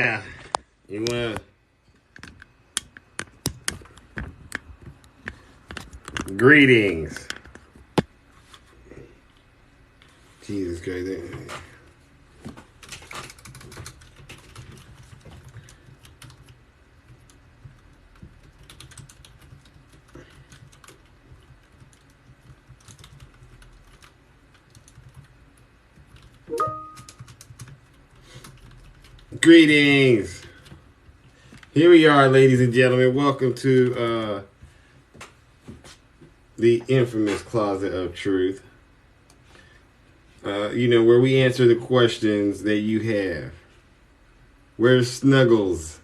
Yeah, you wanna greetings. Jesus Christ. Greetings. Here we are, ladies and gentlemen. Welcome to the infamous Closet of Truth. Where we answer the questions that you have. Where's Snuggles?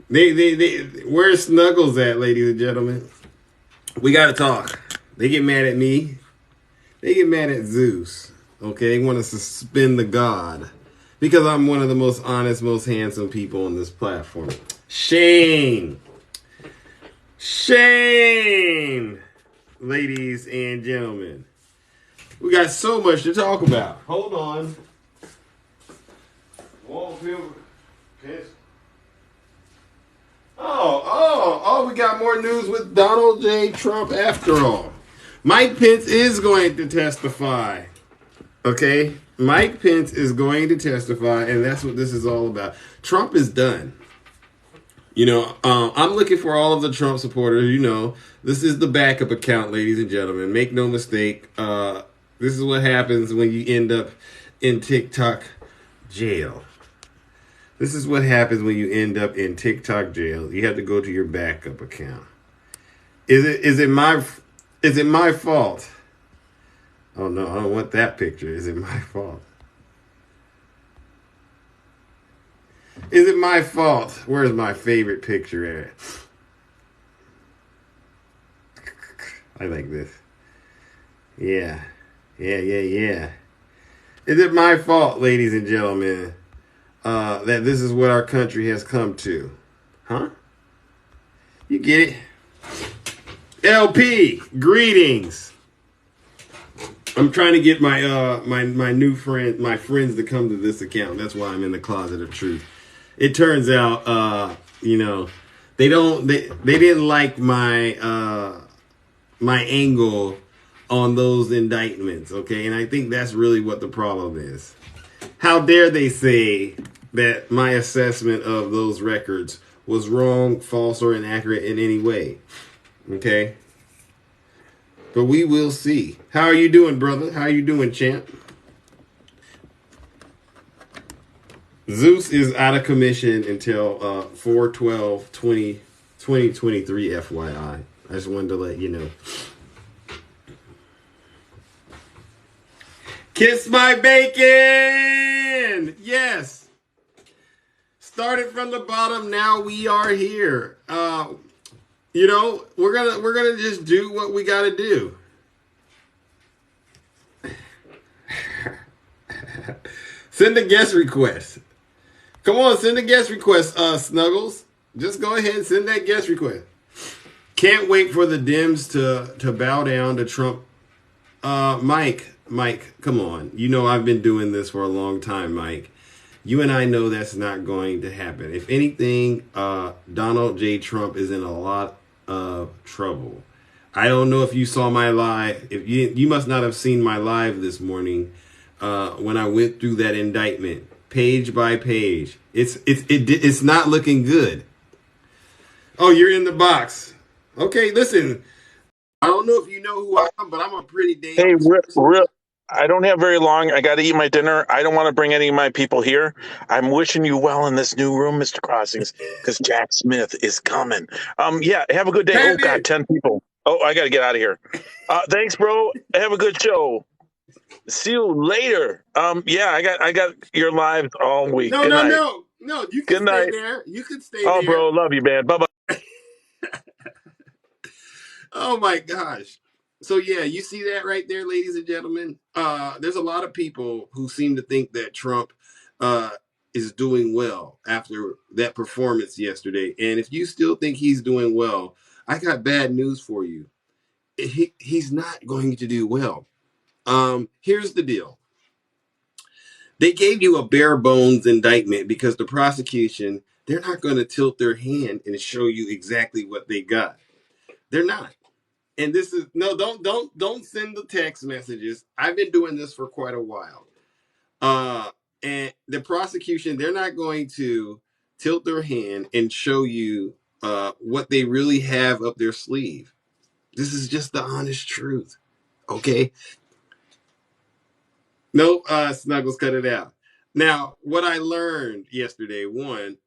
Where's Snuggles at, ladies and gentlemen? We gotta talk. They get mad at me. They get mad at Zeus. Okay, they want to suspend the god because I'm one of the most honest, most handsome people on this platform. Shame. Shame, ladies and gentlemen. We got so much to talk about. Hold on. We got more news with Donald J. Trump after all. Mike Pence is going to testify. Okay? Mike Pence is going to testify, and that's what this is all about. Trump is done. I'm looking for all of the Trump supporters. This is the backup account, ladies and gentlemen. Make no mistake. This is what happens when you end up in TikTok jail. This is what happens when you end up in TikTok jail. You have to go to your backup account. Is it my fault? Oh no, I don't want that picture. Is it my fault? Is it my fault? Where's my favorite picture at? I like this. Yeah. Is it my fault, ladies and gentlemen, that this is what our country has come to? Huh? You get it? LP, greetings. I'm trying to get my my friends to come to this account. That's why I'm in the Closet of Truth. It turns out, they didn't like my my angle on those indictments, okay? And I think that's really what the problem is. How dare they say that my assessment of those records was wrong, false, or inaccurate in any way, okay? But we will see. How are you doing, brother? How are you doing, champ? Zeus is out of commission until 4/12/2023, FYI. I just wanted to let you know. Kiss my bacon! Yes! Started from the bottom, now we are here. We're gonna just do what we gotta do. Send a guest request. Come on, send a guest request, Snuggles. Just go ahead and send that guest request. Can't wait for the Dems to bow down to Trump. Mike, come on. I've been doing this for a long time, Mike. You and I know that's not going to happen. If anything, Donald J. Trump is in a lot of trouble. I don't know if you saw my live. If you must not have seen my live this morning when I went through that indictment page by page. It's not looking good. Oh, you're in the box. Okay, listen. I don't know if you know who I am, but I'm a pretty Hey, dangerous person. I don't have very long. I got to eat my dinner. I don't want to bring any of my people here. I'm wishing you well in this new room, Mr. Crossings, because Jack Smith is coming. Yeah, have a good day. Oh, God, 10 people. Oh, I got to get out of here. Thanks, bro. Have a good show. See you later. Yeah, I got your lives all week. No, good no, night. no. No, you can Good stay night. there. You can stay Oh, there. bro, love you, man. Bye-bye. Oh my gosh. So yeah, you see that right there, ladies and gentlemen? There's a lot of people who seem to think that Trump is doing well after that performance yesterday. And if you still think he's doing well, I got bad news for you. He's not going to do well. Here's the deal. They gave you a bare bones indictment because the prosecution, they're not going to tilt their hand and show you exactly what they got. They're not. And this is no, don't send the text messages. I've been doing this for quite a while. Uh and the prosecution, they're not going to tilt their hand and show you what they really have up their sleeve. This is just the honest truth. Okay? No, Snuggles, cut it out. Now, what I learned yesterday, one,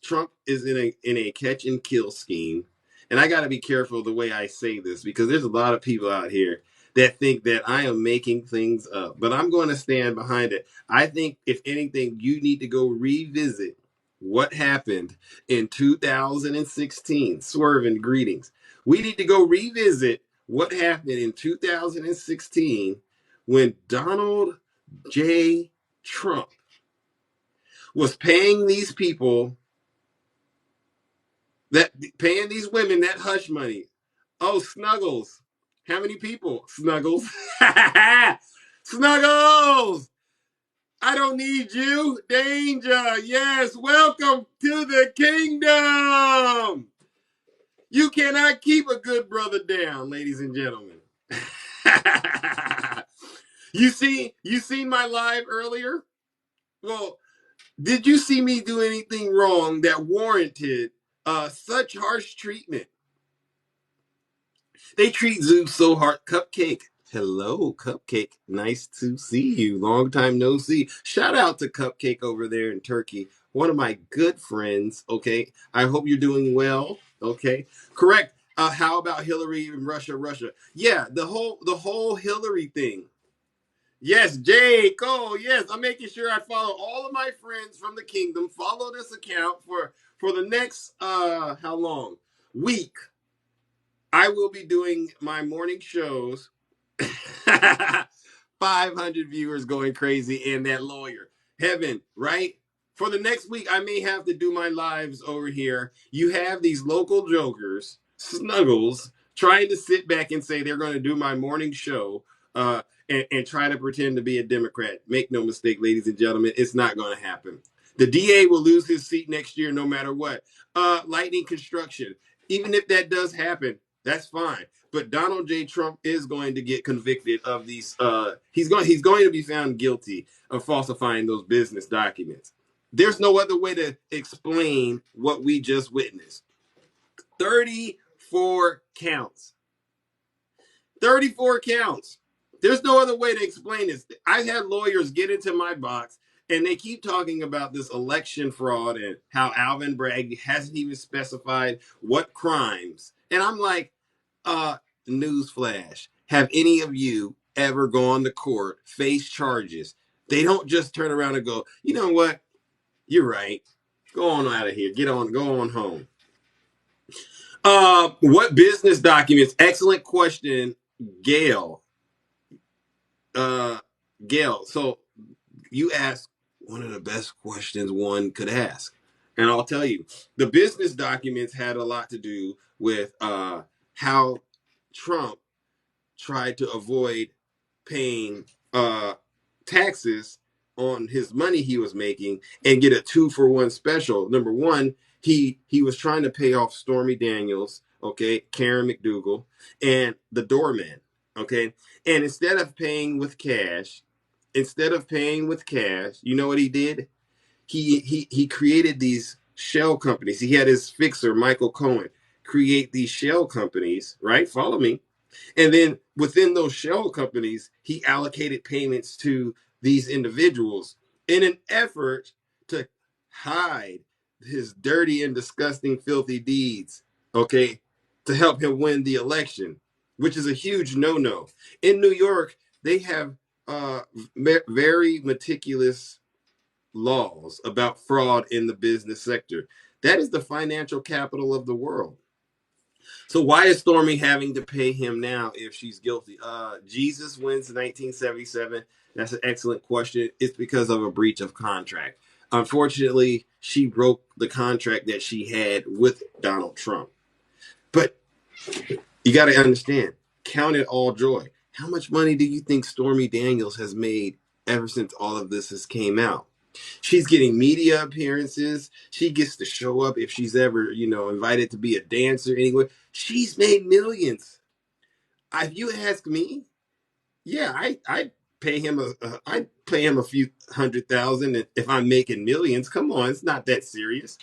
Trump is in a catch and kill scheme, and I got to be careful the way I say this because there's a lot of people out here that think that I am making things up, but I'm going to stand behind it. I think, if anything, you need to go revisit what happened in 2016. Swerving greetings. We need to go revisit what happened in 2016 when Donald J. Trump was paying these people paying these women that hush money. Oh, Snuggles. How many people? Snuggles. Snuggles. I don't need you. Danger. Yes. Welcome to the kingdom. You cannot keep a good brother down, ladies and gentlemen. You seen my live earlier? Well, did you see me do anything wrong that warranted such harsh treatment? They treat Zeus so hard. Cupcake. Hello, Cupcake. Nice to see you. Long time no see. Shout out to Cupcake over there in Turkey. One of my good friends. Okay. I hope you're doing well. Okay. Correct. How about Hillary and Russia? Russia. Yeah, the whole Hillary thing. Yes, Jake. Oh, yes. I'm making sure I follow all of my friends from the kingdom. Follow this account for the next how long? Week. I will be doing my morning shows. 500 viewers going crazy and that lawyer. Heaven, right? For the next week, I may have to do my lives over here. You have these local jokers, Snuggles, trying to sit back and say they're going to do my morning show and try to pretend to be a Democrat. Make no mistake, ladies and gentlemen, it's not going to happen. The DA will lose his seat next year no matter what. Lightning construction. Even if that does happen, that's fine. But Donald J. Trump is going to get convicted of these. He's going to be found guilty of falsifying those business documents. There's no other way to explain what we just witnessed. 34 counts. 34 counts. There's no other way to explain this. I've had lawyers get into my box and they keep talking about this election fraud and how Alvin Bragg hasn't even specified what crimes. And I'm like, newsflash. Have any of you ever gone to court, face charges? They don't just turn around and go, you know what? You're right. Go on out of here. Go on home. What business documents? Excellent question, Gail. Gail, so you asked one of the best questions one could ask. And I'll tell you, the business documents had a lot to do with how Trump tried to avoid paying taxes on his money he was making and get a 2-for-1 special. Number one, he was trying to pay off Stormy Daniels, okay, Karen McDougal, and the doorman, okay. And instead of paying with cash, you know what he did? He created these shell companies. He had his fixer, Michael Cohen, create these shell companies, right? Follow me. And then within those shell companies, he allocated payments to these individuals in an effort to hide his dirty and disgusting, filthy deeds, okay, to help him win the election, which is a huge no-no. In New York, they have very meticulous laws about fraud in the business sector. That is the financial capital of the world. So why is Stormy having to pay him now if she's guilty? Jesus wins in 1977. That's an excellent question. It's because of a breach of contract. Unfortunately, she broke the contract that she had with Donald Trump. But you got to understand, count it all joy. How much money do you think Stormy Daniels has made ever since all of this has came out. She's getting media appearances. She gets to show up if she's ever, invited to be a dancer anyway. She's made millions. If you ask me, yeah, I pay him I pay him a few 100,000 if I'm making millions. Come on, it's not that serious.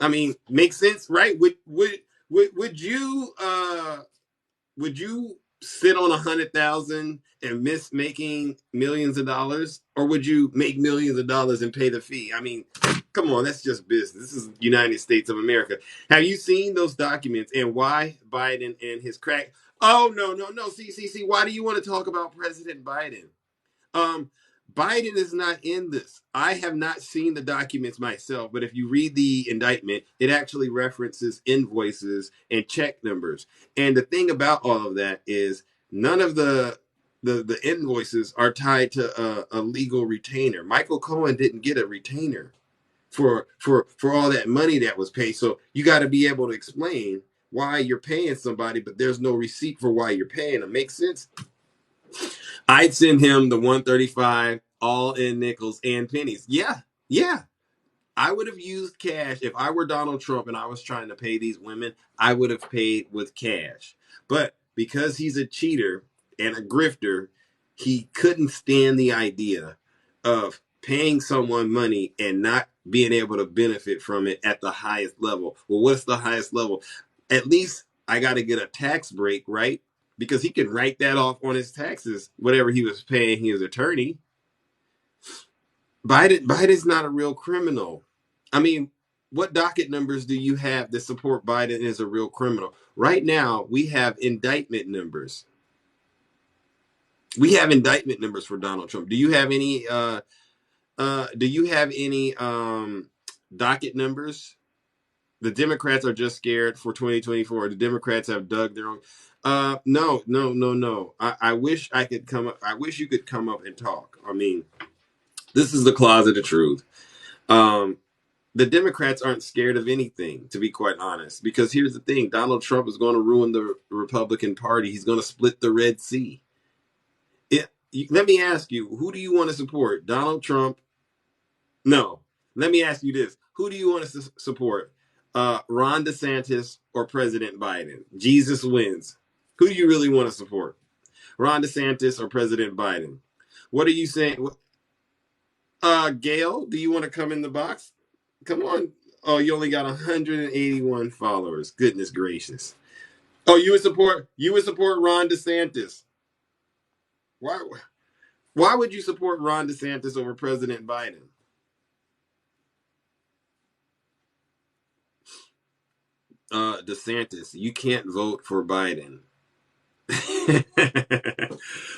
I mean, makes sense, right? Would you sit on 100,000 and miss making millions of dollars, or would you make millions of dollars and pay the fee? I mean, come on, that's just business. This is United States of America. Have you seen those documents and why Biden and his crack? Oh, no, no, no. See. Why do you want to talk about President Biden? Um, Biden is not in this. I have not seen the documents myself, but if you read the indictment, it actually references invoices and check numbers. And the thing about all of that is none of the invoices are tied to a legal retainer. Michael Cohen didn't get a retainer for all that money that was paid. So you got to be able to explain why you're paying somebody, but there's no receipt for why you're paying them. Make sense? I'd send him the 135 all in nickels and pennies. Yeah. I would have used cash. If I were Donald Trump and I was trying to pay these women, I would have paid with cash. But because he's a cheater and a grifter, he couldn't stand the idea of paying someone money and not being able to benefit from it at the highest level. Well, what's the highest level? At least I got to get a tax break, right? Because he can write that off on his taxes, whatever he was paying his attorney. Biden's not a real criminal. I mean, what docket numbers do you have that support Biden as a real criminal? Right now, we have indictment numbers. We have indictment numbers for Donald Trump. Do you have any? Do you have any docket numbers? The Democrats are just scared for 2024. The Democrats have dug their own. No. I wish I could come up. I wish you could come up and talk. I mean, this is the closet of truth. The Democrats aren't scared of anything, to be quite honest, because here's the thing. Donald Trump is going to ruin the Republican Party. He's going to split the Red Sea. Let me ask you, who do you want to support? Donald Trump? No. Let me ask you this. Who do you want to support? Ron DeSantis or President Biden? Jesus wins. Who do you really want to support? Ron DeSantis or President Biden? What are you saying? Gail, do you want to come in the box? Come on. Oh, you only got 181 followers. Goodness gracious. Oh, you would support Ron DeSantis. Why would you support Ron DeSantis over President Biden? DeSantis, you can't vote for Biden.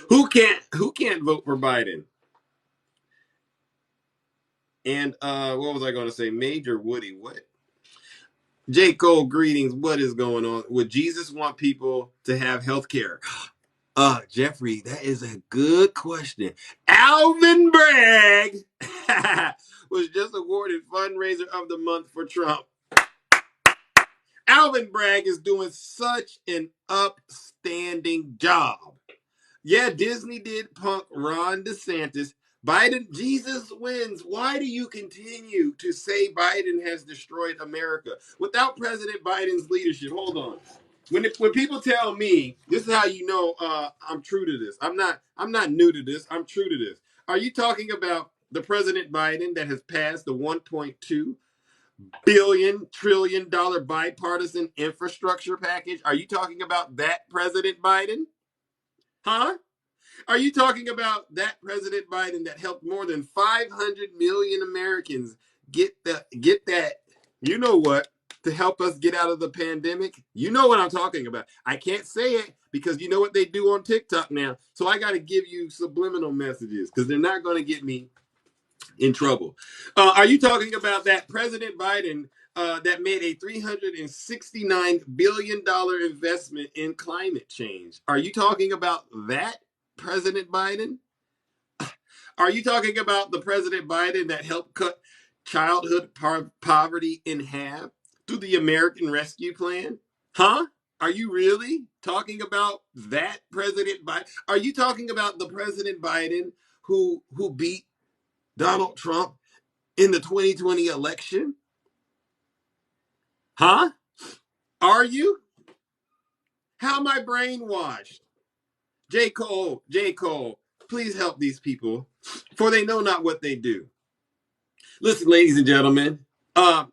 Who can't vote for Biden? And what was I going to say? Major Woody, what? J. Cole, greetings. What is going on? Would Jesus want people to have health care? Jeffrey, that is a good question. Alvin Bragg was just awarded fundraiser of the month for Trump. Alvin Bragg is doing such an upstanding job. Yeah, Disney did punk Ron DeSantis. Biden, Jesus wins. Why do you continue to say Biden has destroyed America without President Biden's leadership? Hold on. When people tell me, this is how you know I'm true to this. I'm not new to this. I'm true to this. Are you talking about the President Biden that has passed the 1.2 trillion dollar bipartisan infrastructure package? Are you talking about that President Biden? Huh? Are you talking about that President Biden that helped more than 500 million Americans get that, you know what, to help us get out of the pandemic? You know what I'm talking about. I can't say it because you know what they do on TikTok now. So I got to give you subliminal messages because they're not going to get me in trouble. Are you talking about that President Biden that made a $369 billion investment in climate change? Are you talking about that President Biden? Are you talking about the President Biden that helped cut childhood poverty in half through the American Rescue Plan? Huh? Are you really talking about that President Biden? Are you talking about the President Biden who beat Donald Trump in the 2020 election? Huh? Are you? How am I brainwashed? J. Cole, please help these people, for they know not what they do. Listen, ladies and gentlemen, uh,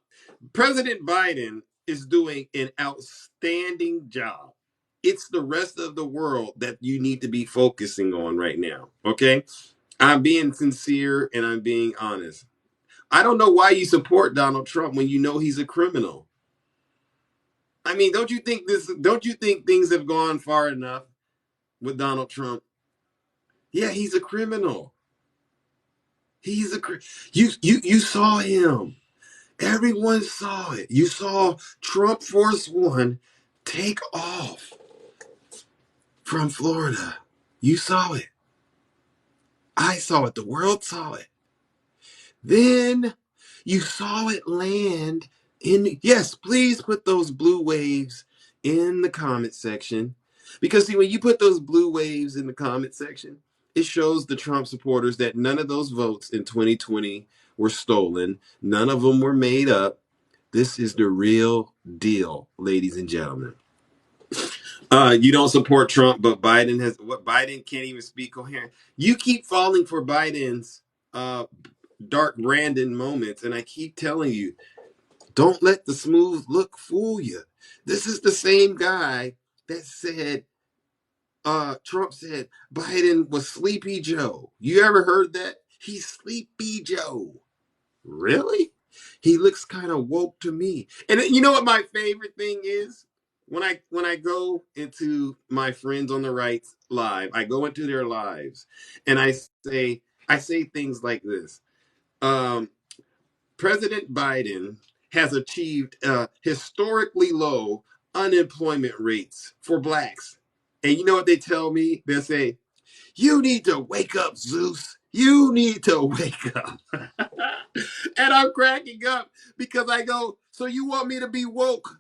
President Biden is doing an outstanding job. It's the rest of the world that you need to be focusing on right now. Okay? I'm being sincere and I'm being honest. I don't know why you support Donald Trump when you know he's a criminal. I mean, don't you think things have gone far enough with Donald Trump? Yeah, he's a criminal. He's a you saw him. Everyone saw it. You saw Trump Force One take off from Florida. You saw it. I saw it. The world saw it. Then you saw it land in. Yes, please put those blue waves in the comment section. Because, see, when you put those blue waves in the comment section, it shows the Trump supporters that none of those votes in 2020 were stolen, none of them were made up. This is the real deal, ladies and gentlemen. You don't support Trump, but Biden can't even speak coherent. You keep falling for Biden's dark Brandon moments, and I keep telling you, don't let the smooth look fool you. This is the same guy that said Trump said Biden was Sleepy Joe. You ever heard that? He's Sleepy Joe. Really? He looks kind of woke to me. And you know what my favorite thing is? When I go into my friends on the right live, I go into their lives and I say things like this. Um, President Biden has achieved historically low unemployment rates for blacks. And you know what they tell me? They say, you need to wake up, Zeus. You need to wake up. And I'm cracking up because I go, so you want me to be woke?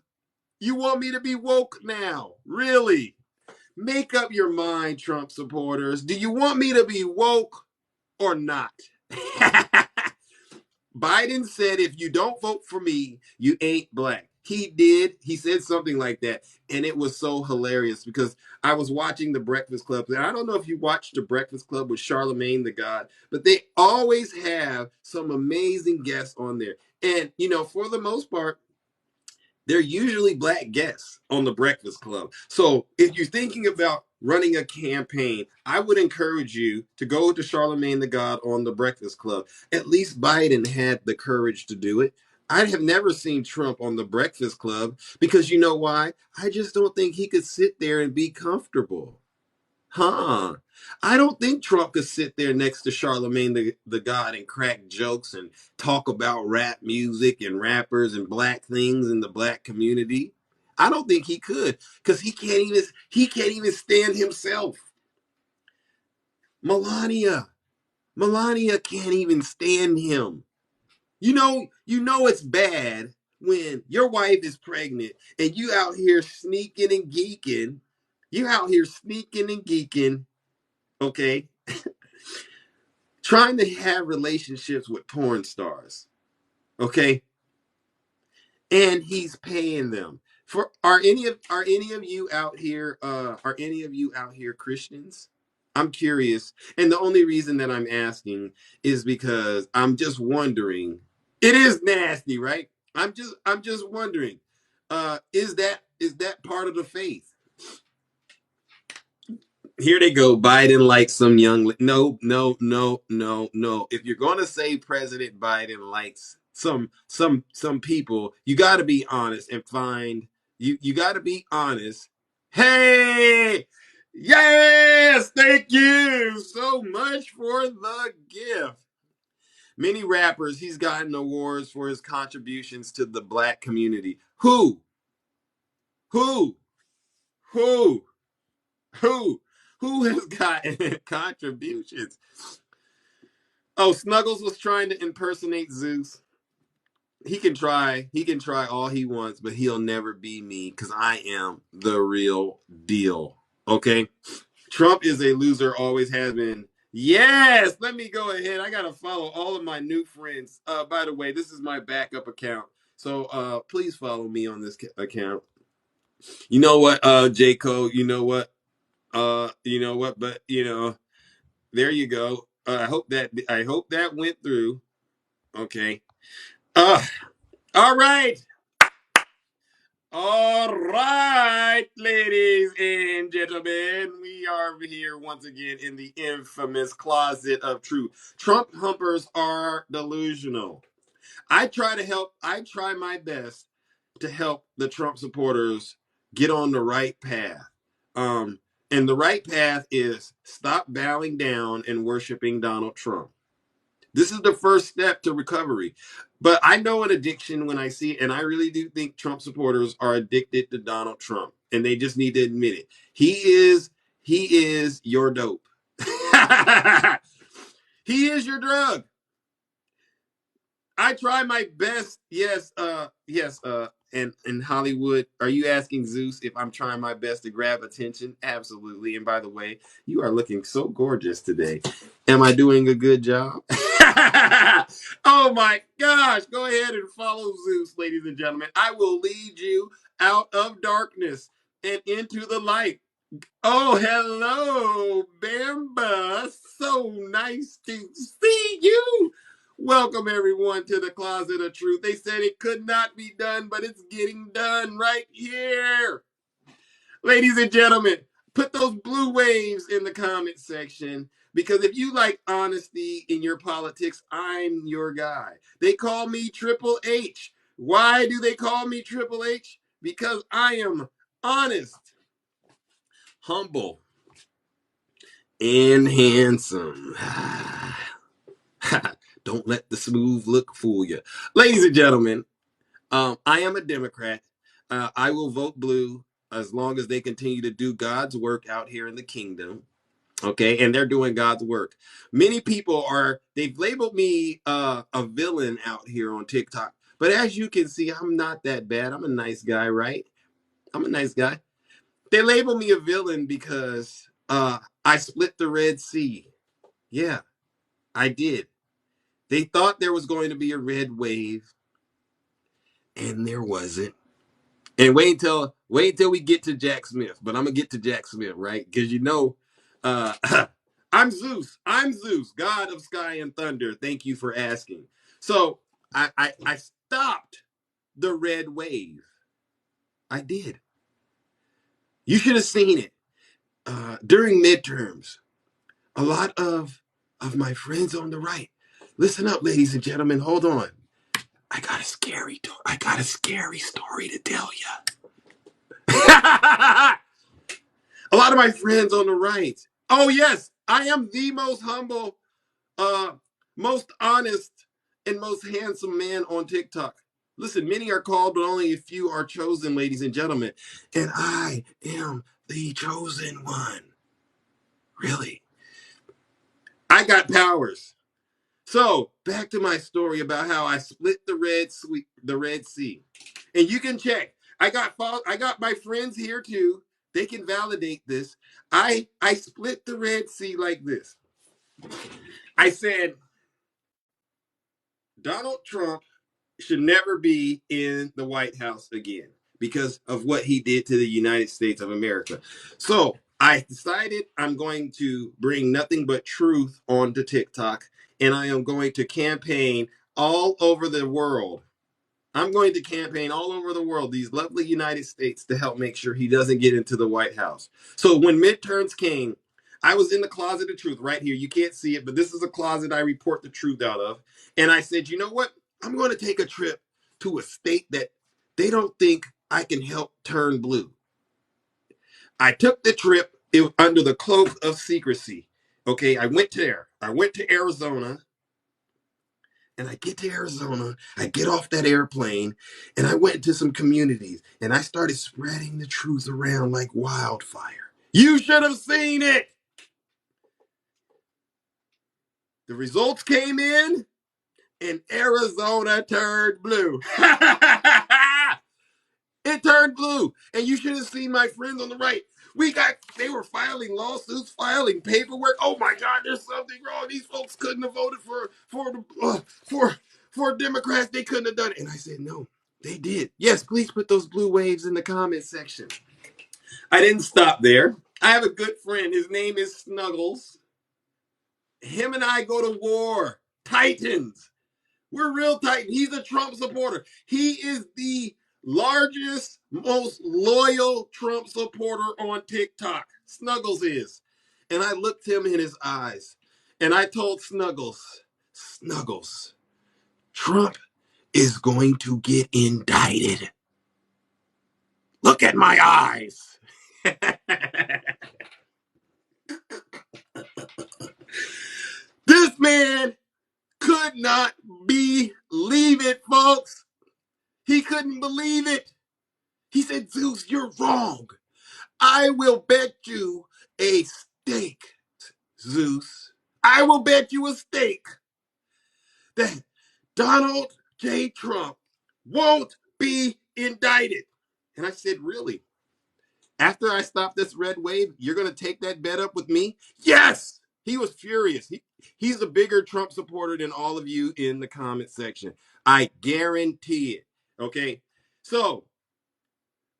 You want me to be woke now? Really? Make up your mind, Trump supporters. Do you want me to be woke or not? Biden said, if you don't vote for me, you ain't black. He did. He said something like that. And it was so hilarious because I was watching The Breakfast Club. And I don't know if you watched The Breakfast Club with Charlemagne the God, but they always have some amazing guests on there. And, for the most part, they're usually black guests on the Breakfast Club. So if you're thinking about running a campaign, I would encourage you to go to Charlemagne the God on the Breakfast Club. At least Biden had the courage to do it. I have never seen Trump on the Breakfast Club because you know why? I just don't think he could sit there and be comfortable. Huh. I don't think Trump could sit there next to Charlemagne the God and crack jokes and talk about rap music and rappers and black things in the black community. I don't think he could because he can't even stand himself. Melania can't even stand him. You know it's bad when your wife is pregnant and you out here sneaking and geeking. You out here sneaking and geeking, okay? Trying to have relationships with porn stars, okay? And he's paying them. Are any of you out here Christians? I'm curious. And the only reason that I'm asking is because I'm just wondering. It is nasty, right? I'm just wondering. Is that part of the faith? Here they go. Biden likes some young. No, no, no, no, no. If you're going to say President Biden likes some people, you got to be honest and find you got to be honest. Hey, yes, thank you so much for the gift. Many rappers, he's gotten awards for his contributions to the black community. Who? Who? Who? Who? Who has gotten contributions? Oh, Snuggles was trying to impersonate Zeus. He can try. He can try all he wants, but he'll never be me because I am the real deal. Okay? Trump is a loser, always has been, Yes, let me go ahead. I gotta follow all of my new friends. By the way, this is my backup account. So please follow me on this account. You know what, J. Cole, you know what, but there you go. I hope that went through. Okay. Uh all right. All right, ladies and gentlemen, we are here once again in the infamous closet of truth. Trump humpers are delusional. I try my best to help the Trump supporters get on the right path. Um, and the right path is stop bowing down and worshiping Donald Trump. This is the first step to recovery. But I know an addiction when I see it, and I really do think Trump supporters are addicted to Donald Trump, and they just need to admit it. He is your dope. He is your drug. I try my best. Yes. And in Hollywood, are you asking Zeus if I'm trying my best to grab attention? Absolutely. And by the way, you are looking so gorgeous today. Am I doing a good job? Oh my gosh. Go ahead and follow Zeus, ladies and gentlemen. I will lead you out of darkness and into the light. Oh, hello, Bamba. So nice to see you. Welcome, everyone, to the Closet of Truth. They said it could not be done, but it's getting done right here. Ladies and gentlemen, put those blue waves in the comment section because if you like honesty in your politics, I'm your guy. They call me Triple H. Why do they call me Triple H? Because I am honest, humble, and handsome. Don't let the smooth look fool you. Ladies and gentlemen, I am a Democrat. I will vote blue as long as they continue to do God's work out here in the kingdom. Okay, and they're doing God's work. Many people they've labeled me a villain out here on TikTok. But as you can see, I'm not that bad. I'm a nice guy, right? I'm a nice guy. They label me a villain because I split the Red Sea. Yeah, I did. They thought there was going to be a red wave, and there wasn't. And wait until we get to Jack Smith. But I'm gonna get to Jack Smith, right? Because uh, I'm Zeus. I'm Zeus, God of sky and thunder. Thank you for asking. So I stopped the red wave. I did. You should have seen it during midterms. A lot of my friends on the right. Listen up, ladies and gentlemen. Hold on. I got a scary story to tell you. A lot of my friends on the right. Oh yes, I am the most humble, uh, most honest, and most handsome man on TikTok. Listen, many are called, but only a few are chosen, ladies and gentlemen. And I am the chosen one. Really. I got powers. So back to my story about how I split the Red Sea, and you can check. I got my friends here too. They can validate this. I split the Red Sea like this. I said Donald Trump should never be in the White House again because of what he did to the United States of America. So I decided I'm going to bring nothing but truth onto TikTok, and I am going to campaign all over the world. I'm going to campaign all over the world, these lovely United States, to help make sure he doesn't get into the White House. So when midterms came, I was in the closet of truth right here. You can't see it, but this is a closet I report the truth out of. And I said, you know what? I'm going to take a trip to a state that they don't think I can help turn blue. I took the trip under the cloak of secrecy. Okay, I went there. I went to Arizona. And I get to Arizona, I get off that airplane, and I went to some communities and I started spreading the truth around like wildfire. You should have seen it. The results came in and Arizona turned blue. It turned blue. And you should have seen my friends on the right. They were filing lawsuits, filing paperwork. Oh my God, there's something wrong. These folks couldn't have voted for Democrats. They couldn't have done it. And I said, no, they did. Yes, please put those blue waves in the comment section. I didn't stop there. I have a good friend. His name is Snuggles. Him and I go to war. Titans. We're real Titans. He's a Trump supporter. He is the largest, most loyal Trump supporter on TikTok. Snuggles is. And I looked him in his eyes and I told Snuggles, Trump is going to get indicted. Look at my eyes. This man could not believe it, folks. He couldn't believe it. He said, Zeus, you're wrong. I will bet you a steak, Zeus. I will bet you a steak that Donald J. Trump won't be indicted. And I said, really? After I stop this red wave, you're going to take that bet up with me? Yes! He was furious. He's a bigger Trump supporter than all of you in the comment section. I guarantee it. Okay? So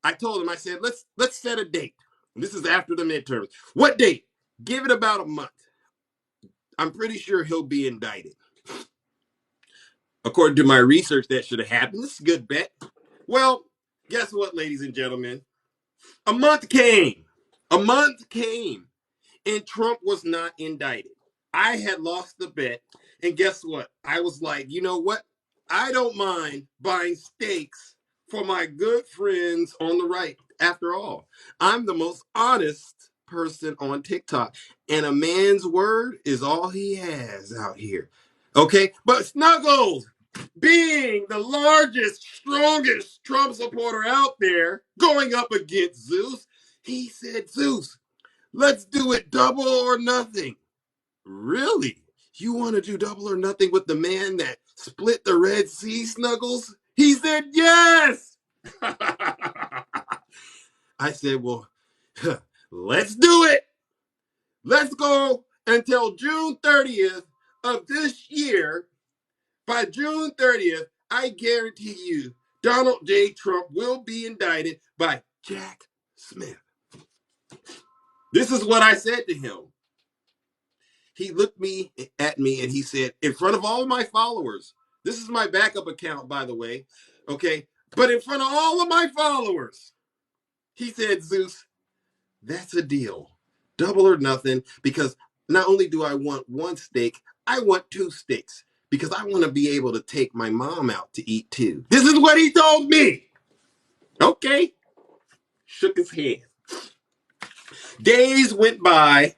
I told him, I said, let's set a date. This is after the midterms. What date? Give it about a month. I'm pretty sure he'll be indicted. According to my research, that should have happened. This is a good bet. Well, guess what, ladies and gentlemen? A month came. And Trump was not indicted. I had lost the bet. And guess what? I was like, you know what? I don't mind buying steaks for my good friends on the right. After all, I'm the most honest person on TikTok. And a man's word is all he has out here. Okay? But Snuggles, being the largest, strongest Trump supporter out there, going up against Zeus, he said, Zeus, let's do it double or nothing. Really? You want to do double or nothing with the man that split the Red Sea, Snuggles? He said, yes. I said, well, let's do it. Let's go until June 30th of this year. By June 30th, I guarantee you, Donald J. Trump will be indicted by Jack Smith. This is what I said to him. He looked at me and he said, in front of all of my followers, this is my backup account, by the way, okay? But in front of all of my followers, he said, Zeus, that's a deal. Double or nothing, because not only do I want one steak, I want two steaks, because I want to be able to take my mom out to eat too. This is what he told me. Okay. Shook his head. Days went by.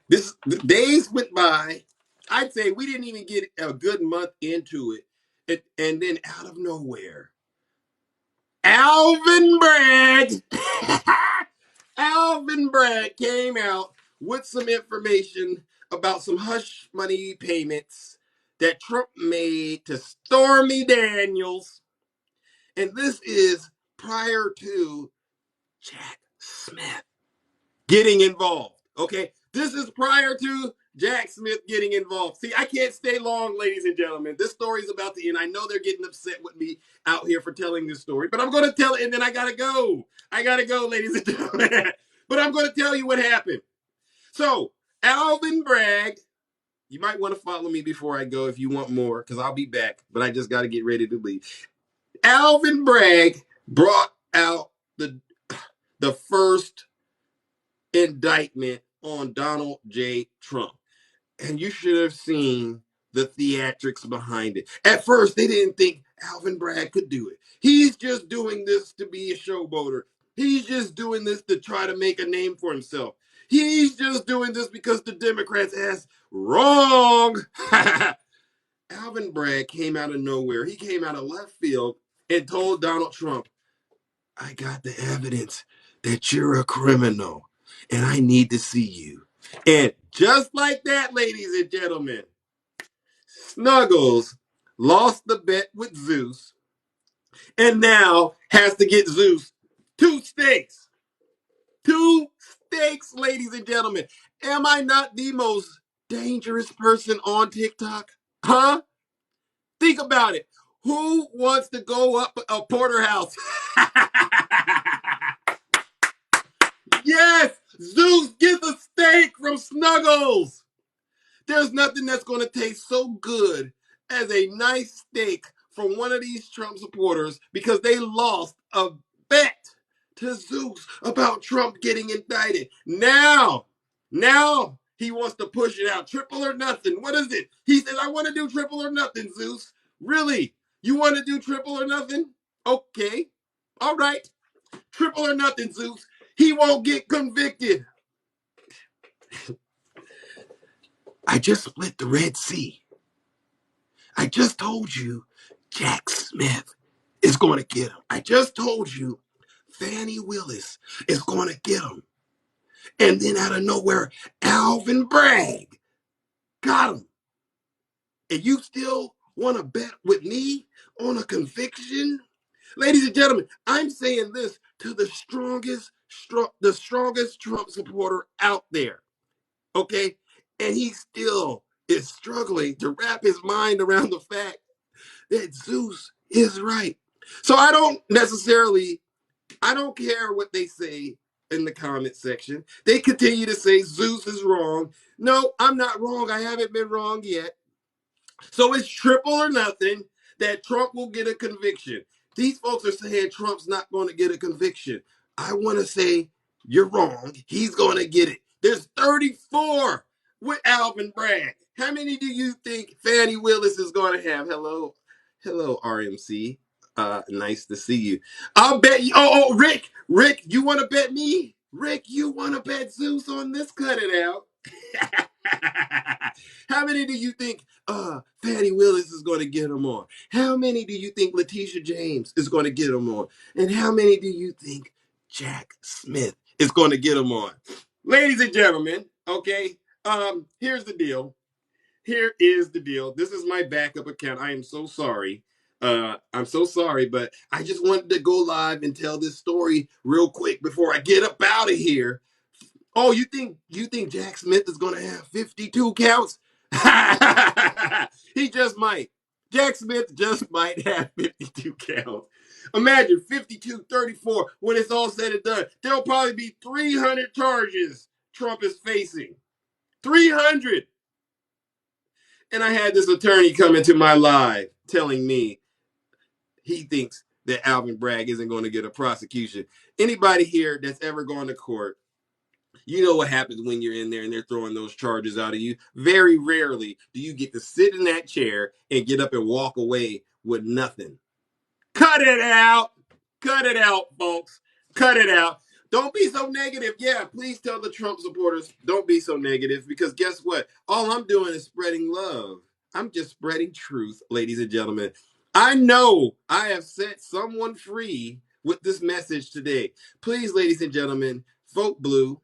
I'd say we didn't even get a good month into it. And then out of nowhere, Alvin Bragg Alvin Bragg came out with some information about some hush money payments that Trump made to Stormy Daniels. And this is prior to Jack Smith getting involved. Okay, this is prior to Jack Smith getting involved. See, I can't stay long, ladies and gentlemen. This story is about to end. I know they're getting upset with me out here for telling this story, but I'm going to tell it, and then I got to go. Ladies and gentlemen. But I'm going to tell you what happened. So, Alvin Bragg, you might want to follow me before I go if you want more, because I'll be back, but I just got to get ready to leave. Alvin Bragg brought out the first indictment on Donald J. Trump. And you should have seen the theatrics behind it. At first, they didn't think Alvin Bragg could do it. He's just doing this to be a showboater. He's just doing this to try to make a name for himself. He's just doing this because the Democrats asked. Wrong. Alvin Bragg came out of nowhere. He came out of left field and told Donald Trump, I got the evidence that you're a criminal and I need to see you. And just like that, ladies and gentlemen, Snuggles lost the bet with Zeus and now has to get Zeus two steaks. steaks, ladies and gentlemen. Am I not the most dangerous person on TikTok? Huh? Think about it. Who wants to go up a porterhouse? Yes! Zeus gets a steak from Snuggles! There's nothing that's going to taste so good as a nice steak from one of these Trump supporters because they lost a bet to Zeus about Trump getting indicted. Now he wants to push it out. Triple or nothing. What is it? He says, I want to do triple or nothing, Zeus. Really? You want to do triple or nothing? Okay. All right. Triple or nothing, Zeus. He won't get convicted. I just split the Red Sea. I just told you Jack Smith is going to get him. I just told you Fannie Willis is going to get him. And then out of nowhere, Alvin Bragg got him. And you still want to bet with me on a conviction? Ladies and gentlemen, I'm saying this to the strongest Trump supporter out there. Okay? And he still is struggling to wrap his mind around the fact that Zeus is right. So I don't care what they say in the comment section. They continue to say Zeus is wrong. No, I'm not wrong. I haven't been wrong yet. So it's triple or nothing that Trump will get a conviction. These folks are saying Trump's not going to get a conviction. I want to say you're wrong. He's going to get it. There's 34 with Alvin Bragg. How many do you think Fannie Willis is going to have? Hello, RMC. Nice to see you. I'll bet you. Oh, Rick, you want to bet me? Rick, you want to bet Zeus on this? Cut it out. How many do you think Fannie Willis is going to get him on? How many do you think Letitia James is going to get him on? And how many do you think Jack Smith is going to get him on? Ladies and gentlemen, okay, here's the deal. Here is the deal. This is my backup account. I am so sorry. I'm so sorry, but I just wanted to go live and tell this story real quick before I get up out of here. Oh, you think Jack Smith is going to have 52 counts? He just might. Jack Smith just might have 52 counts. Imagine 52, 34 when it's all said and done. There'll probably be 300 charges Trump is facing. 300. And I had this attorney come into my live telling me he thinks that Alvin Bragg isn't going to get a prosecution. Anybody here that's ever gone to court, you know what happens when you're in there and they're throwing those charges out of you. Very rarely do you get to sit in that chair and get up and walk away with nothing. Cut it out. Cut it out, folks. Cut it out. Don't be so negative. Yeah, please tell the Trump supporters, don't be so negative, because guess what? All I'm doing is spreading love. I'm just spreading truth, ladies and gentlemen. I know I have set someone free with this message today. Please, ladies and gentlemen, vote blue.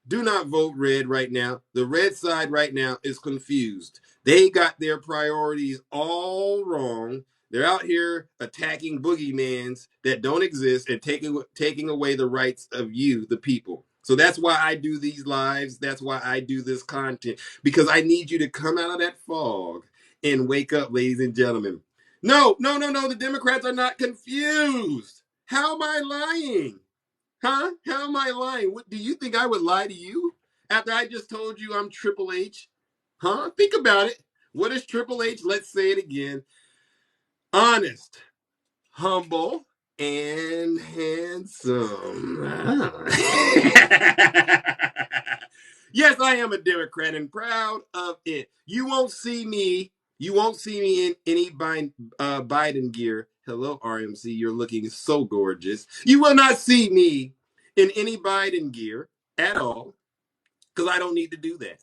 Do not vote red right now. The red side right now is confused. They got their priorities all wrong. They're out here attacking boogeymans that don't exist and taking away the rights of you, the people. So that's why I do these lives. That's why I do this content, because I need you to come out of that fog and wake up, ladies and gentlemen. No. The Democrats are not confused. How am I lying? Huh? How am I lying? What, do you think I would lie to you after I just told you I'm Triple H? Huh? Think about it. What is Triple H? Let's say it again. Honest, humble, and handsome. Yes, I am a Democrat and proud of it. You won't see me in any Biden gear. Hello, RMC. You're looking so gorgeous. You will not see me in any Biden gear at all, because I don't need to do that.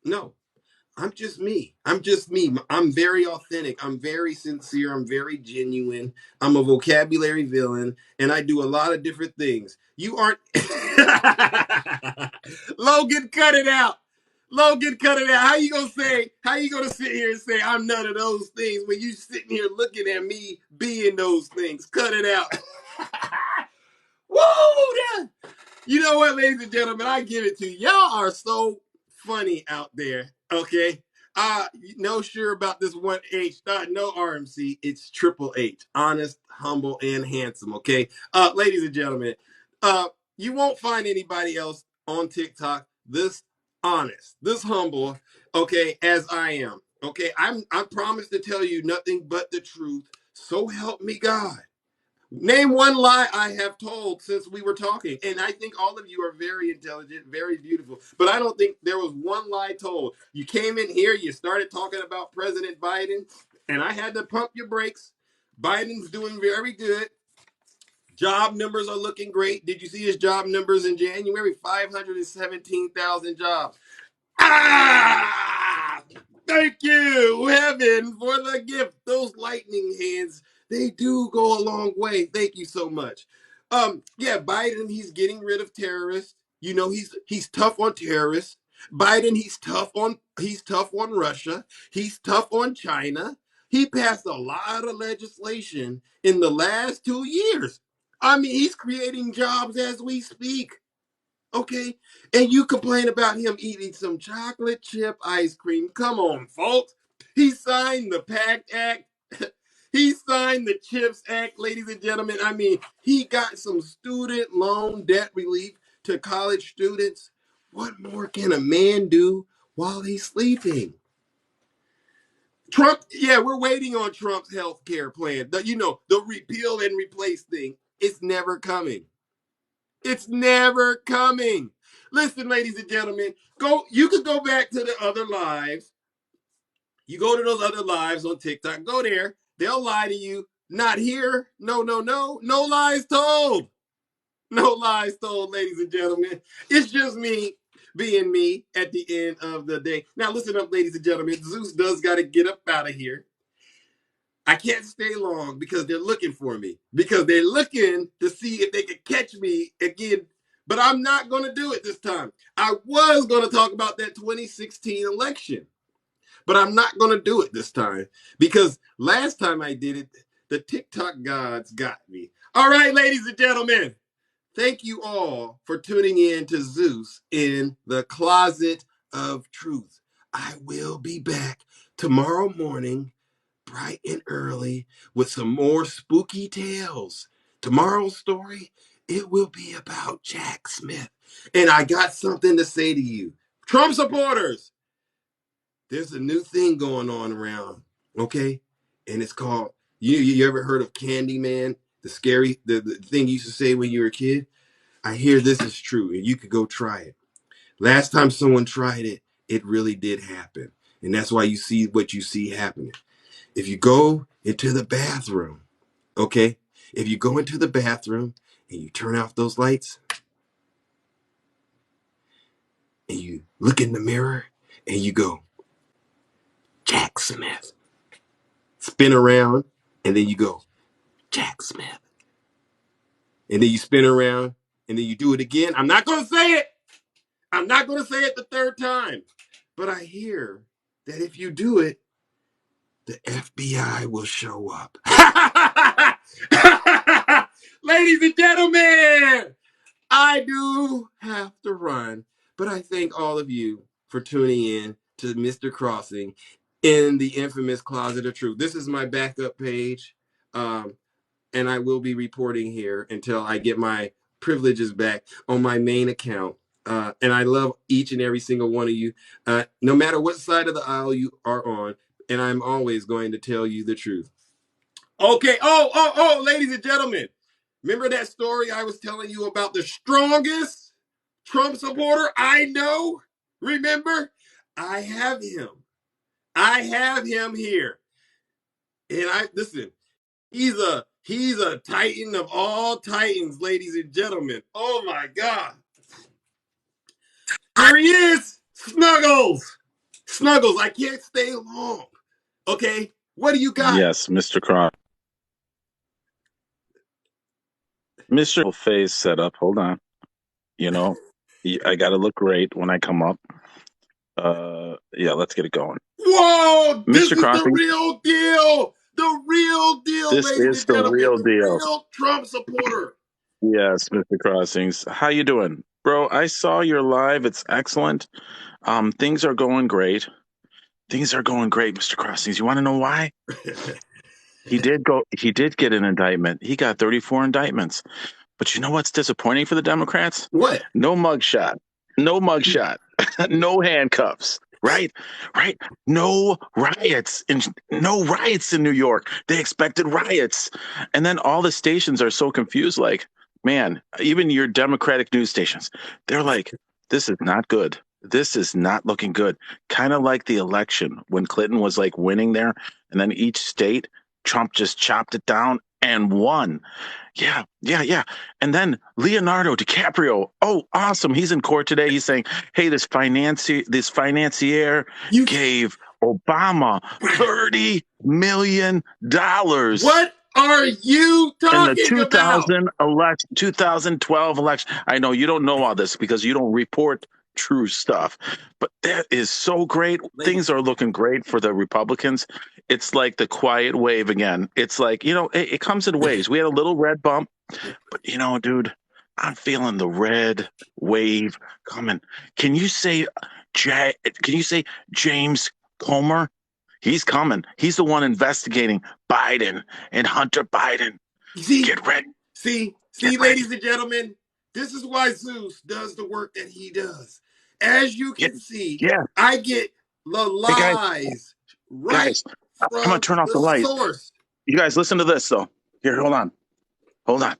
No, I'm just me. I'm very authentic. I'm very sincere. I'm very genuine. I'm a vocabulary villain, and I do a lot of different things. You aren't. Logan, cut it out. Logan, cut it out. How you gonna sit here and say I'm none of those things when you sitting here looking at me being those things? Cut it out. Woo! You know what, ladies and gentlemen, I give it to you. Y'all are so funny out there. Okay. No sure about this one H, no RMC. It's Triple H. Honest, humble, and handsome. Okay. Ladies and gentlemen, you won't find anybody else on TikTok this honest, this humble, okay, as I am. Okay. I promise to tell you nothing but the truth. So help me God. Name one lie I have told since we were talking. And I think all of you are very intelligent, very beautiful. But I don't think there was one lie told. You came in here, you started talking about President Biden, and I had to pump your brakes. Biden's doing very good. Job numbers are looking great. Did you see his job numbers in January? 517,000 jobs. Ah! Thank you, heaven, for the gift. Those lightning hands, they do go a long way. Thank you so much. Yeah, Biden, he's getting rid of terrorists. You know, he's tough on terrorists. Biden, he's tough on Russia. He's tough on China. He passed a lot of legislation in the last 2 years. I mean, he's creating jobs as we speak. Okay. And you complain about him eating some chocolate chip ice cream. Come on, folks. He signed the PACT Act. He signed the CHIPS Act, ladies and gentlemen. I mean, he got some student loan debt relief to college students. What more can a man do while he's sleeping? Trump, yeah, we're waiting on Trump's health care plan. The repeal and replace thing. It's never coming. It's never coming. Listen, ladies and gentlemen, you could go back to the other lives. You go to those other lives on TikTok, go there. They'll lie to you. Not here. No, no, no. No lies told. No lies told, ladies and gentlemen. It's just me being me at the end of the day. Now, listen up, ladies and gentlemen. Zeus does got to get up out of here. I can't stay long because they're looking for me. Because they're looking to see if they can catch me again. But I'm not going to do it this time. I was going to talk about that 2016 election. But I'm not going to do it this time. Because last time I did it, the TikTok gods got me. All right, ladies and gentlemen. Thank you all for tuning in to Zeus in the Closet of Truth. I will be back tomorrow morning bright and early with some more spooky tales. Tomorrow's story, it will be about Jack Smith. And I got something to say to you. Trump supporters, there's a new thing going on around, okay? And it's called, you ever heard of Candyman? The thing you used to say when you were a kid? I hear this is true, and you could go try it. Last time someone tried it, it really did happen. And that's why you see what you see happening. If you go into the bathroom, okay? If you go into the bathroom and you turn off those lights and you look in the mirror and you go, Jack Smith. Spin around and then you go, Jack Smith. And then you spin around and then you do it again. I'm not going to say it. I'm not going to say it the third time. But I hear that if you do it, the FBI will show up. Ladies and gentlemen, I do have to run, but I thank all of you for tuning in to Mr. Crossing in the infamous Closet of Truth. This is my backup page, and I will be reporting here until I get my privileges back on my main account. And I love each and every single one of you, no matter what side of the aisle you are on, and I'm always going to tell you the truth. Okay. Oh, ladies and gentlemen. Remember that story I was telling you about the strongest Trump supporter I know? Remember? I have him. I have him here. And listen, he's a titan of all titans, ladies and gentlemen. Oh my God. Here he is. Snuggles. Snuggles, I can't stay long. Okay? What do you got? Yes, Mr. Cross. Mr. Face set up. Hold on. I got to look great when I come up. Yeah, let's get it going. Whoa! This Mr. is Crossing. the real deal. The real deal, This ladies is and the gentlemen. real deal. Real Trump supporter. Yes, Mr. Crossings. How you doing? Bro, I saw your live. It's excellent. Things are going great. Things are going great, Mr. Crossings. You want to know why? He did get an indictment. He got 34 indictments. But you know what's disappointing for the Democrats? What? No mugshot. No mugshot. No handcuffs. Right? Right? No riots in New York. They expected riots. And then all the stations are so confused, like, man, even your Democratic news stations, they're like, this is not good. This is not looking good. Kind of like the election when Clinton was like winning there, and then each state, Trump just chopped it down and won. Yeah, yeah, yeah. And then Leonardo DiCaprio. Oh, awesome. He's in court today. He's saying, hey, this financier You gave Obama $30 million what are you in the talking about? 2012 election. I know you don't know all this because you don't report true stuff, but that is so great. Ladies, Things are looking great for the Republicans. It's like the quiet wave again. It's like, it comes in waves. We had a little red bump, but dude, I'm feeling the red wave coming. Can you say, can you say James Comer? He's coming. He's the one investigating Biden and Hunter Biden. see, Get ready. Get see, ready. ladies and gentlemen, this is why Zeus does the work that he does. As you Yeah. can see, Yeah. I get the Hey, guys. lies right Guys, I'm going from to turn off the the light. source. You guys, listen to this, though. Here, hold on. Hold on.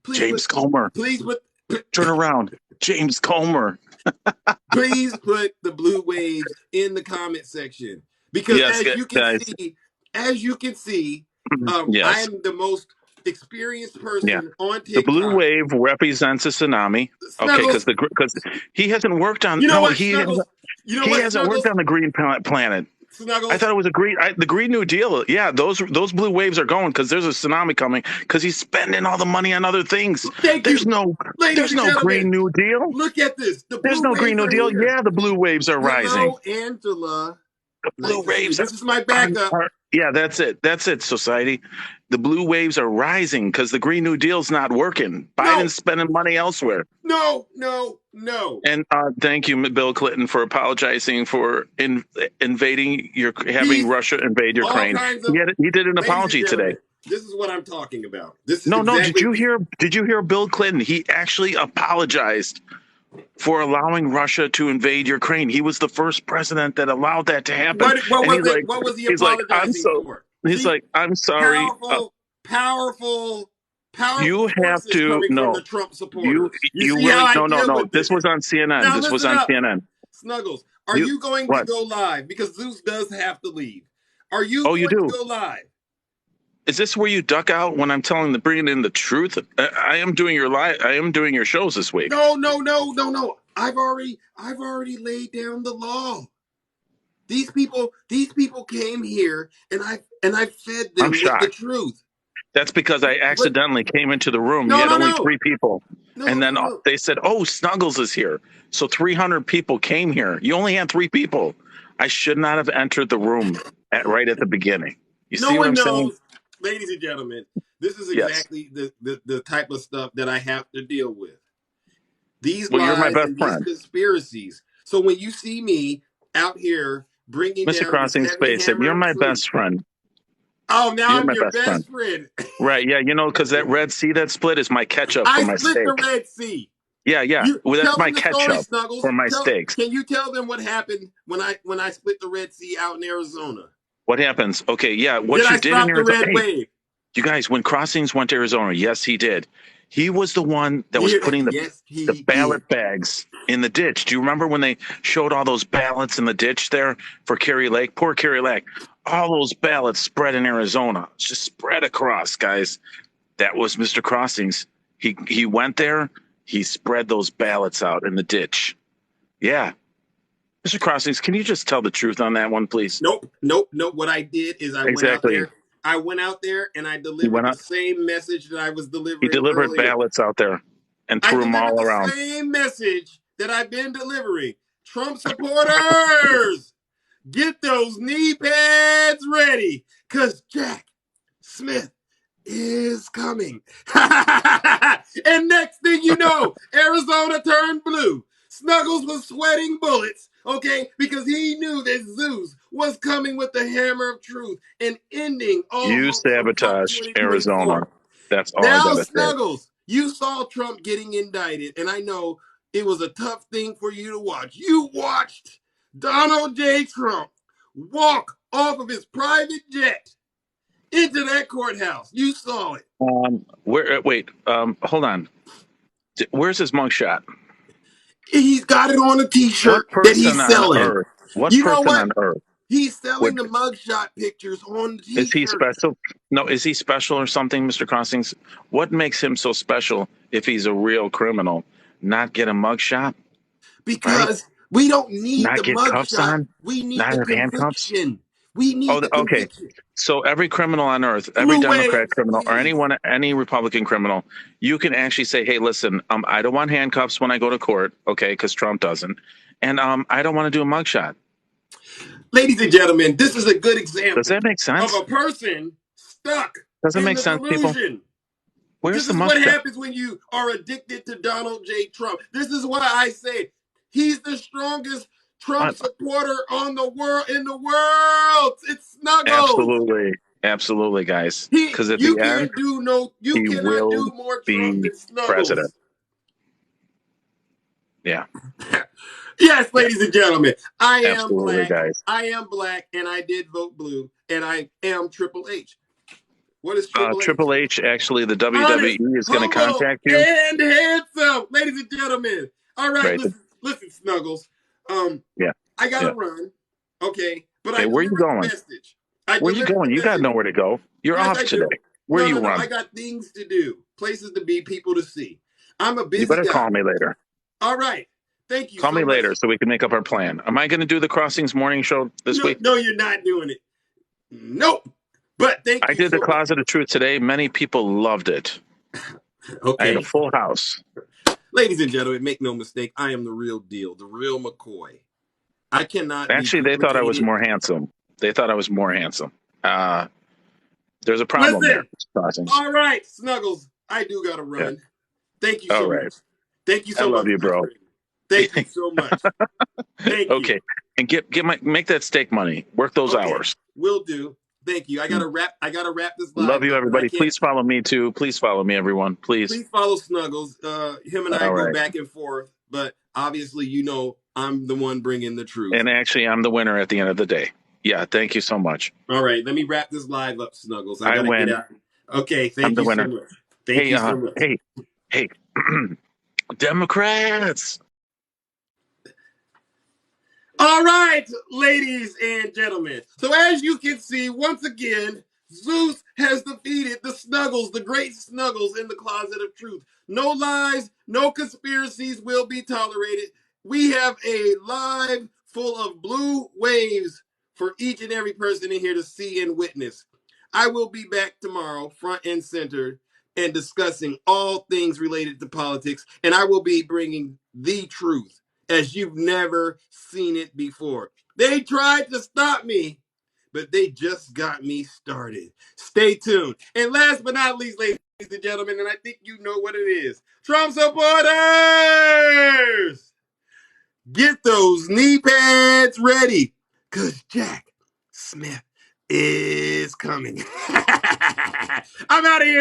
Please James put, Comer. please put, Turn around. James Comer. please put the blue waves in the comment section because Yes, guys. as you can see, I Yes. am the most experienced Yeah. person on The blue TikTok. wave represents a tsunami. Okay, Snuggles, because he hasn't worked on you know no what, he Snuggles? hasn't, You know he what, hasn't worked Snuggles? on the green planet. I Snuggles, thought it was the Green New Deal. Yeah, those blue waves are going because there's a tsunami coming because he's spending all the money on other things. thank There's you. no Ladies there's and no Green gentlemen, New Deal. look at this. The There's blue no Green waves New are Deal. here. Yeah, the blue waves are rising. Hello, Angela. The Nice blue to see you. waves This is my are, backup. yeah, that's it. That's it, society. The blue waves are rising because the Green New Deal's not working. No, Biden's spending money elsewhere. no, no, no. And thank you, Bill Clinton, for apologizing for invading having These Russia invade all Ukraine. kinds of He did an ladies and apology today. gentlemen, this is what I'm talking about. This is No, no. Did exactly you hear? Did you hear Bill Clinton? He actually apologized for allowing Russia to invade Ukraine. He was the first president that allowed that to happen. what And was it? What was he he's like, I'm apologizing so. for? He's See, like, I'm sorry. powerful, powerful, powerful You have forces to coming from no. the Trump You supporters. You you see how really I no no deal no. with This this. was on CNN. Now This was listen on up, CNN. Snuggles. Are You you going to what? go live? Because Zeus does have to leave. Are you Oh, you going to do. go live? Is this where you duck out when I'm bringing in the truth? I am doing your live. I am doing your shows this week. No, no, no, no, no. I've already laid down the law. These people came here and I fed I'm them with the shocked. truth. That's because I But accidentally came into the room. You no, had no, only no. three people. No, And no, then no. they said, oh, Snuggles is here. So 300 people came here. You only had three people. I should not have entered the room right at the beginning. You No see what one I'm saying? knows, ladies and gentlemen, this is Yes. exactly the type of stuff that I have to deal with. These Well, you're my lies best and these friend. conspiracies. So when you see me out here bringing Mr. down this Crossing heavy Space said, hammer you're of my truth, best friend. oh, now You're I'm my your best friend. best friend. Right. Yeah. Because that Red Sea that split is my ketchup for I my split the steak. Red Sea. Yeah. Yeah. You Well, that's tell my them the story, ketchup Snuggles. for my steaks. Can you tell them what happened when I split the Red Sea out in Arizona? What happens? Okay. Yeah. Did What I you did in stop the Arizona. red Hey, wave? you guys, when Crossings went to Arizona, yes, he did. He was the one that You was hear that? putting Yes, the he did. ballot bags in the ditch. Do you remember when they showed all those ballots in the ditch there for Kerry Lake? Poor Kerry Lake. All those ballots spread in Arizona, just spread across, guys. That was Mr. Crossings. He went there. He spread those ballots out in the ditch. Yeah, Mr. Crossings, can you just tell the truth on that one, please? Nope, nope, nope. What I did is I went out Exactly. there. I went out there and I He delivered went the out. same message that I was He delivering delivered earlier. ballots out there and I threw them delivered all the around. same message that I've been delivering. Trump supporters, get those knee pads ready, cause Jack Smith is coming. And next thing you know, Arizona turned blue. Snuggles was sweating bullets, okay, because he knew that Zeus was coming with the hammer of truth and ending all You hopes of Trump sabotaged Arizona. 2024. That's all I Now, gotta say. Snuggles, you saw Trump getting indicted, and I know it was a tough thing for you to watch. You watched Donald J. Trump walk off of his private jet into that courthouse. You saw it. Wait. Hold on. Where's his mugshot? He's got it on a What T-shirt that person he's on selling. earth? What You know person what? on earth He's selling would? the mugshot pictures on the Is he T-shirt special? No, is he special or something, Mr. Crossings? What makes him so special if he's a real criminal? Not get a mugshot, right? because we don't need Not the get cuffs mugshot. on? We need Not the have handcuffs? conviction. We Oh, need the okay. conviction. So every criminal on earth, every Blue Democrat waves, criminal, or please. any Republican criminal, you can actually say, "Hey, listen, I don't want handcuffs when I go to court, okay? Because Trump doesn't, and I don't want to do a mugshot." Ladies and gentlemen, this is a good Does example that make of sense? a person stuck Does that in make the sense, people? delusion. Where's This the is what mugshot? happens when you are addicted to Donald J. Trump. This is why I say he's the strongest Trump What? supporter on the world in the world. It's Snuggles. Absolutely, absolutely, guys. Because at You the end, can't do no, you he cannot will do more Trump be than president. Snuggles. Yeah, Yes, yeah, ladies and gentlemen, I am absolutely, black. guys. I am black, and I did vote blue, and I am Triple H. What is Triple H? Triple H, actually, the Honest, WWE is going to humble, contact you. and handsome, ladies and gentlemen. All right, Right. listen, Snuggles. Yeah, I gotta yeah. run, okay, but I Okay, where are you delivered the going? message. I Where are you delivered the going? You got message. nowhere to go. You're Yes, off I today. do. Where you No. I run? got things to do, places to be, people to see. I'm a You busy better guy. call me later. All right. Thank you Call so me much. later so we can make up our plan. Am I going to do the Crossings morning show this week? No, you're not doing it. Nope. But thank I you did the so much. Closet of Truth today. Many people loved it. I had a Okay. full house. Ladies and gentlemen, make no mistake, I am the real deal, the real McCoy. I cannot be Actually, they thought I was duplicated. more handsome. They thought I was more handsome. There's a problem there, Listen. Crossings. All right, Snuggles. I do gotta Yeah. run. Thank you All so right. much. Thank you I so love much, you, my bro. friend. Thank you so much. Thank you. Okay. And make that steak money. Work those Okay, hours. will do. Thank you. I gotta wrap this Love live you, up, but I everybody. can't. Please follow me too. Please follow me, everyone. Please. Please follow Snuggles. Him and I All go right. back and forth, but obviously, you know, I'm the one bringing the truth. And actually, I'm the winner at the end of the day. Yeah. Thank you so much. All right, let me wrap this live up, Snuggles. I I gotta get win. out. Okay, I'm thank the you so winner. much. Thank you so much. Hey, Democrats. All right, ladies and gentlemen. So as you can see, once again, Zeus has defeated the Snuggles, the great Snuggles in the Closet of Truth. No lies, no conspiracies will be tolerated. We have a live full of blue waves for each and every person in here to see and witness. I will be back tomorrow, front and center, and discussing all things related to politics, and I will be bringing the truth as you've never seen it before. They tried to stop me, but they just got me started. Stay tuned. And last but not least, ladies and gentlemen, and I think you know what it is, Trump supporters, get those knee pads ready, because Jack Smith is coming. I'm out of here.